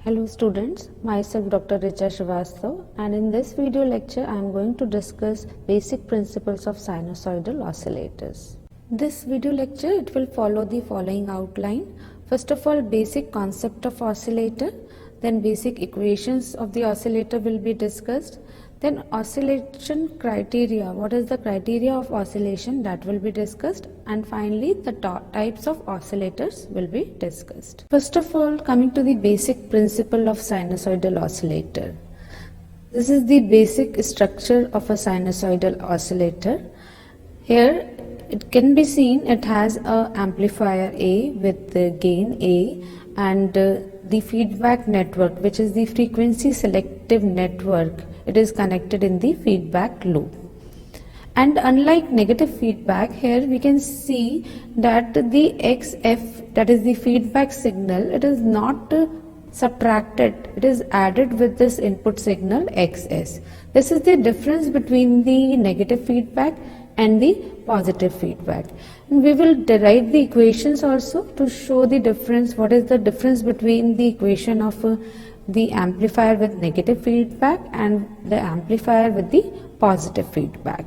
Hello students, myself Dr. Richa Srivastav, and in this video lecture I am going to discuss basic principles of sinusoidal oscillators. This video lecture it will follow the following outline. First of all, basic concept of oscillator, then basic equations of the oscillator will be discussed, then oscillation criteria, what is the criteria of oscillation, that will be discussed, and finally the types of oscillators will be discussed. First of all, coming to the basic principle of sinusoidal oscillator. This is the basic structure of a sinusoidal oscillator. Here it can be seen it has a amplifier A with the gain A and the feedback network, which is the frequency selective network. It is connected in the feedback loop. And unlike negative feedback, here we can see that the XF, that is the feedback signal, it is not subtracted, it is added with this input signal XS. This is the difference between the negative feedback and the positive feedback. And we will derive the equations also to show the difference, what is the difference between the equation of the amplifier with negative feedback and the amplifier with the positive feedback.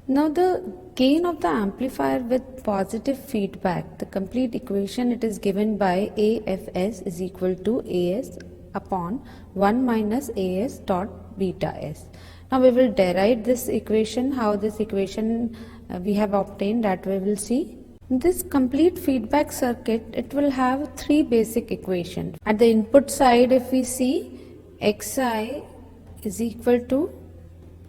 Now the gain of the amplifier with positive feedback, the complete equation, it is given by AFS is equal to AS upon 1 minus AS dot beta S. Now we will derive this equation, how this equation we have obtained, that we will see. This complete feedback circuit, it will have three basic equations. At the input side, if we see, Xi is equal to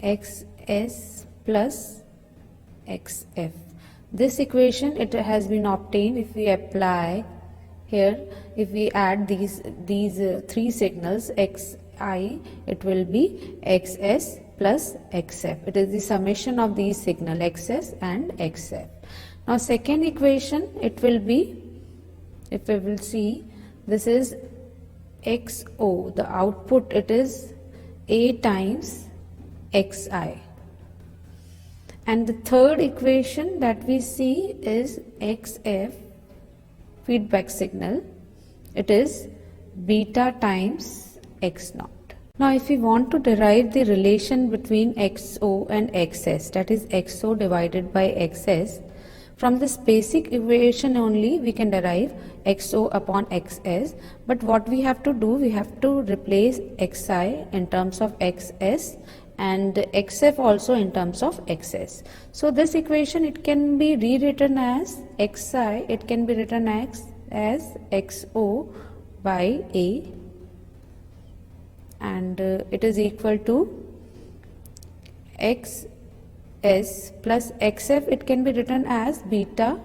Xs plus Xf. This equation, it has been obtained if we apply here, if we add these three signals Xi, it will be Xs plus Xf. It is the summation of these signals Xs and Xf. Now second equation, it will be, if we will see, this is XO, the output, it is A times Xi. And the third equation that we see is XF, feedback signal, it is beta times X naught. Now if we want to derive the relation between XO and XS, that is XO divided by XS, from this basic equation only we can derive XO upon XS, but what we have to do, we have to replace Xi in terms of XS and XF also in terms of XS. So this equation, it can be rewritten as Xi, it can be written as XO by A, and it is equal to XS plus XF, it can be written as beta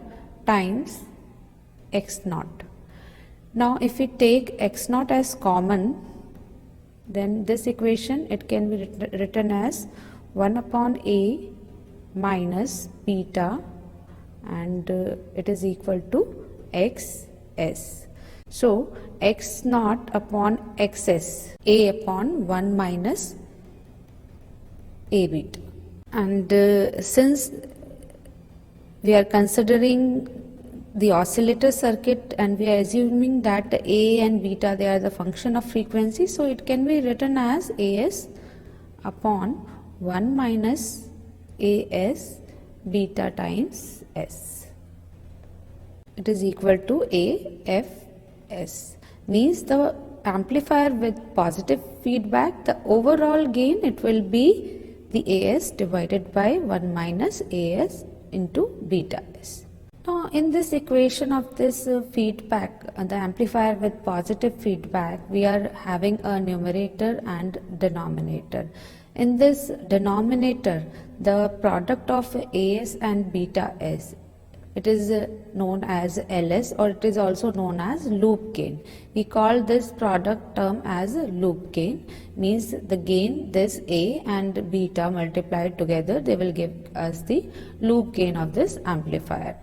times X naught. Now if we take X naught as common, then this equation, it can be written as 1 upon A minus beta, and it is equal to XS. So X naught upon XS, A upon 1 minus A beta. And since we are considering the oscillator circuit and we are assuming that A and beta, they are the function of frequency, so it can be written as AS upon 1 minus AS beta times S. It is equal to AFS. Means the amplifier with positive feedback, the overall gain, it will be the AS divided by 1 minus AS into beta S. Now in this equation of this feedback, the amplifier with positive feedback, we are having a numerator and denominator. In this denominator, the product of AS and beta S, it is known as LS, or it is also known as loop gain. We call this product term as loop gain, means the gain, this A and beta multiplied together, they will give us the loop gain of this amplifier.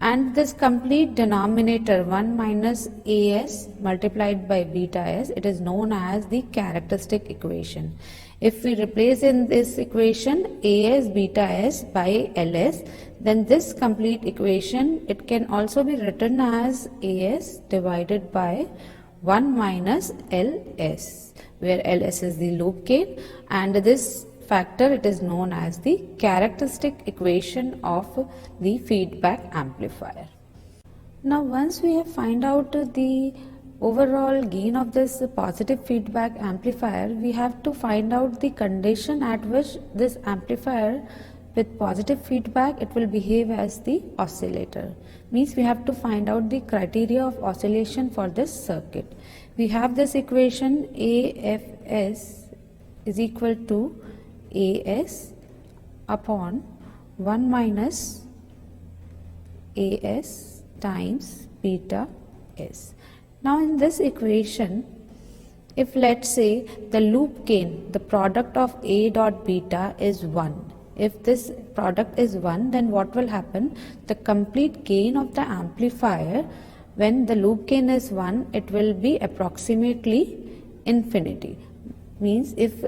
And this complete denominator 1 minus AS multiplied by beta S, it is known as the characteristic equation. If we replace in this equation AS beta S by LS, then this complete equation, it can also be written as AS divided by 1 minus Ls, where Ls is the loop gain, and this factor it is known as the characteristic equation of the feedback amplifier. Now once we have find out the overall gain of this positive feedback amplifier, we have to find out the condition at which this amplifier with positive feedback it will behave as the oscillator. Means we have to find out the criteria of oscillation for this circuit. We have this equation AFS is equal to AS upon 1 minus AS times beta S. Now in this equation, if let's say the loop gain, the product of A dot beta is 1. If this product is 1, then what will happen? The complete gain of the amplifier, when the loop gain is 1, it will be approximately infinity. Means if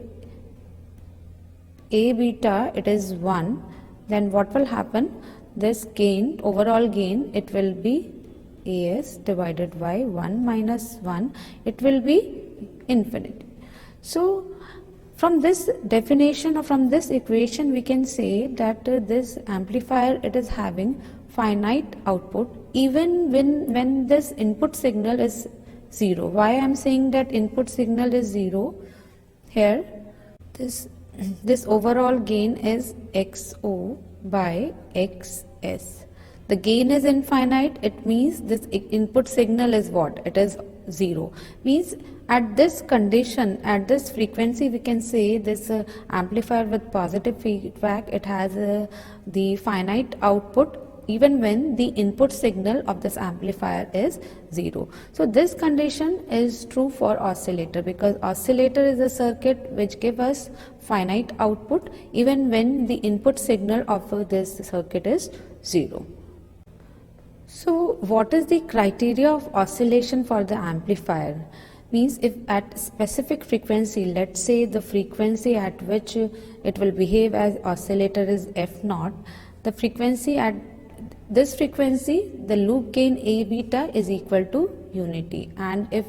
A beta it is 1, then what will happen? This gain, overall gain, it will be As divided by 1 minus 1, it will be infinity. So from this definition or from this equation we can say that this amplifier it is having finite output even when this input signal is 0. Why I am saying that input signal is 0? Here this overall gain is XO by XS. The gain is infinite, it means this input signal is what? It is 0. Means at this condition, at this frequency, we can say this amplifier with positive feedback, it has the finite output even when the input signal of this amplifier is 0. So this condition is true for oscillator, because oscillator is a circuit which gives us finite output even when the input signal of this circuit is 0. So what is the criteria of oscillation for the amplifier? Means if at specific frequency, let's say the frequency at which it will behave as oscillator is F0, the frequency at this frequency, the loop gain A beta is equal to unity, and if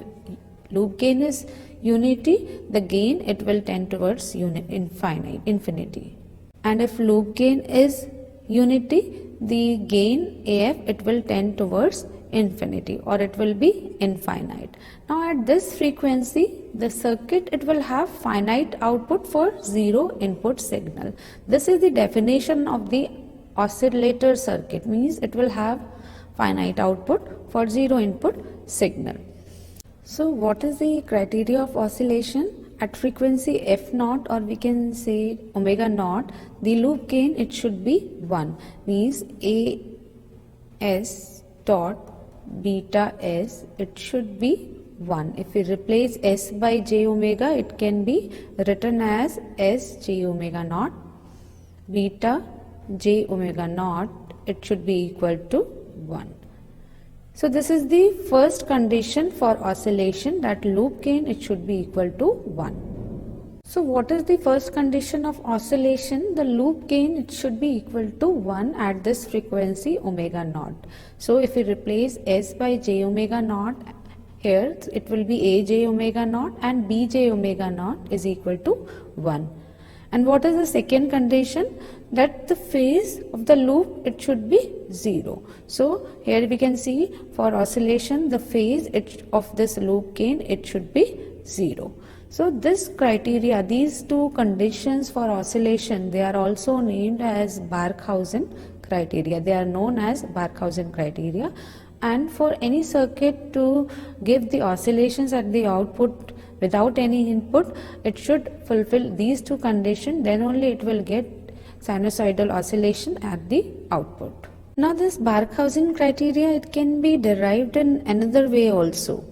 loop gain is unity, the gain it will tend towards infinity, and if loop gain is unity, the gain AF it will tend towards infinity, or it will be infinite. Now at this frequency, the circuit it will have finite output for 0 input signal. This is the definition of the oscillator circuit, means it will have finite output for 0 input signal. So what is the criteria of oscillation? At frequency F0, or we can say omega naught, the loop gain it should be 1, means AS dot beta S it should be 1. If we replace S by j omega, it can be written as S j omega naught, beta j omega naught, it should be equal to 1. So this is the first condition for oscillation, that loop gain it should be equal to 1. So what is the first condition of oscillation? The loop gain it should be equal to 1 at this frequency omega naught. So if we replace S by j omega naught, here it will be A j omega naught and B j omega naught is equal to 1. And what is the second condition? That the phase of the loop it should be 0. So here we can see for oscillation the phase of this loop gain it should be 0. So this criteria, these two conditions for oscillation, they are also named as Barkhausen criteria. They are known as Barkhausen criteria. And for any circuit to give the oscillations at the output without any input, it should fulfill these two conditions, then only it will get sinusoidal oscillation at the output. Now this Barkhausen criteria, it can be derived in another way also.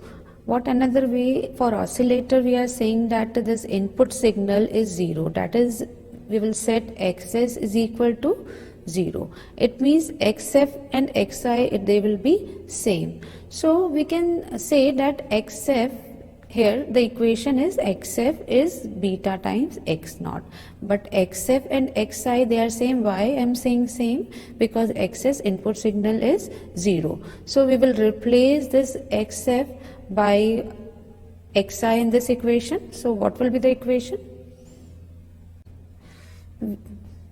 What another way? For oscillator we are saying that this input signal is 0, that is we will set Xs is equal to 0. It means Xf and Xi they will be same. So we can say that Xf, here the equation is Xf is beta times X naught, but Xf and Xi they are same. Why I am saying same? Because Xs input signal is 0. So we will replace this Xf by xi in this equation. So what will be the equation?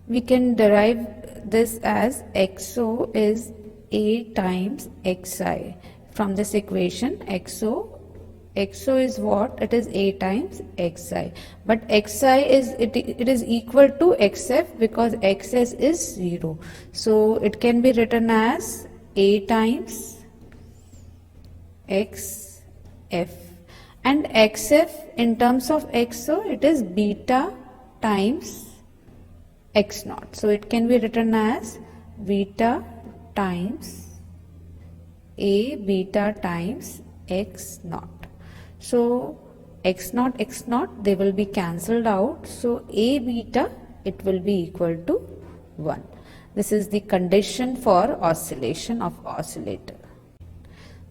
We can derive this as xo is a times xi. From this equation, xo is what? It is a times xi, but xi is it is equal to xf because xs is 0. So it can be written as a times xf, and xf in terms of xo it is beta times x naught. So it can be written as beta times a beta times x naught. So x naught they will be cancelled out. So a beta it will be equal to 1. This is the condition for oscillation of oscillator.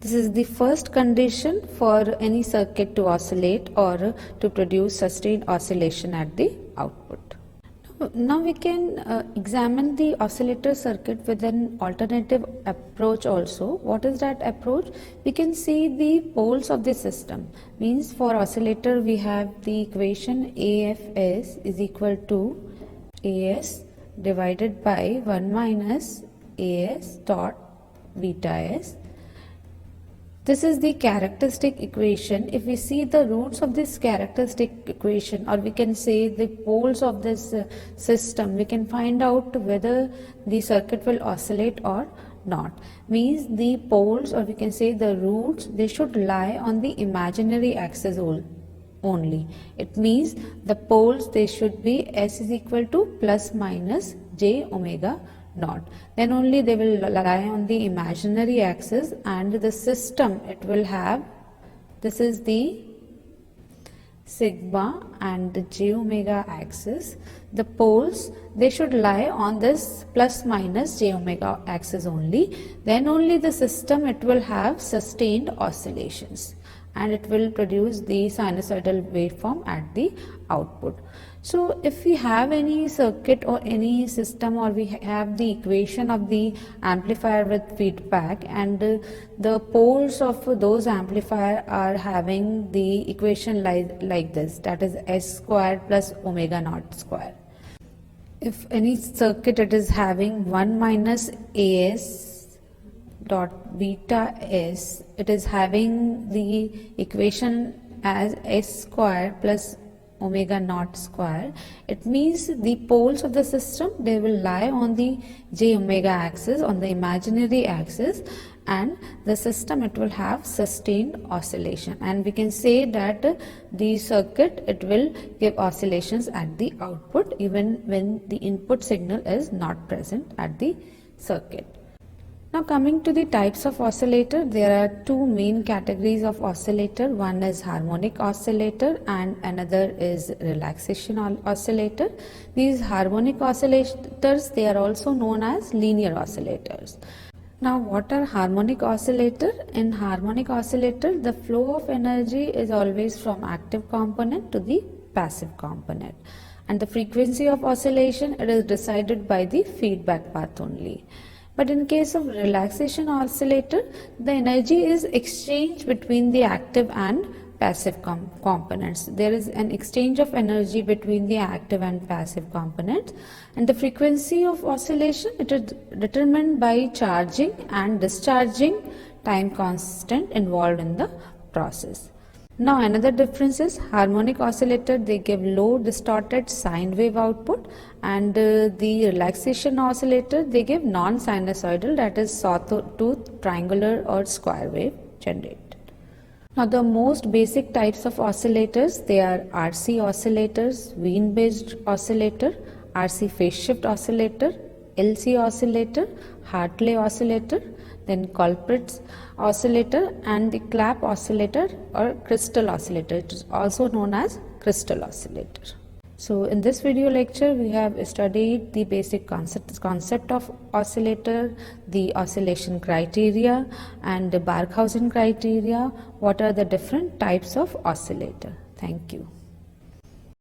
This is the first condition for any circuit to oscillate or to produce sustained oscillation at the output. Now we can examine the oscillator circuit with an alternative approach also. What is that approach? We can see the poles of the system. Means for oscillator we have the equation AFS is equal to AS divided by 1 minus AS dot beta S. This is the characteristic equation. If we see the roots of this characteristic equation, or we can say the poles of this system, we can find out whether the circuit will oscillate or not. Means the poles, or we can say the roots, they should lie on the imaginary axis only. It means the poles, they should be S is equal to plus minus j omega naught. Then only they will lie on the imaginary axis, and the system it will have, this is the sigma and the j omega axis. The poles, they should lie on this plus minus j omega axis only. Then only the system it will have sustained oscillations, and it will produce the sinusoidal waveform at the output. So if we have any circuit or any system, or we have the equation of the amplifier with feedback, and the poles of those amplifier are having the equation like this, that is S squared plus omega naught square. If any circuit it is having 1 minus AS dot beta S, it is having the equation as S squared plus omega naught square. It means the poles of the system, they will lie on the j omega axis, on the imaginary axis, and the system it will have sustained oscillation, and we can say that the circuit it will give oscillations at the output even when the input signal is not present at the circuit. Now coming to the types of oscillator, there are two main categories of oscillator. One is harmonic oscillator and another is relaxation oscillator. These harmonic oscillators, they are also known as linear oscillators. Now what are harmonic oscillator? In harmonic oscillator, the flow of energy is always from active component to the passive component, and the frequency of oscillation, it is decided by the feedback path only. But in case of relaxation oscillator, the energy is exchanged between the active and passive components. There is an exchange of energy between the active and passive components, and the frequency of oscillation, it is determined by charging and discharging time constant involved in the process. Now another difference is harmonic oscillator, they give low distorted sine wave output, and the relaxation oscillator, they give non-sinusoidal, that is sawtooth, triangular or square wave generated. Now the most basic types of oscillators, they are RC oscillators, Wien based oscillator, RC phase shift oscillator, LC oscillator, Hartley oscillator, then Colpitts oscillator, and the Clap oscillator or crystal oscillator. It is also known as crystal oscillator. So in this video lecture, we have studied the basic concept of oscillator, the oscillation criteria, and the Barkhausen criteria. What are the different types of oscillator? Thank you.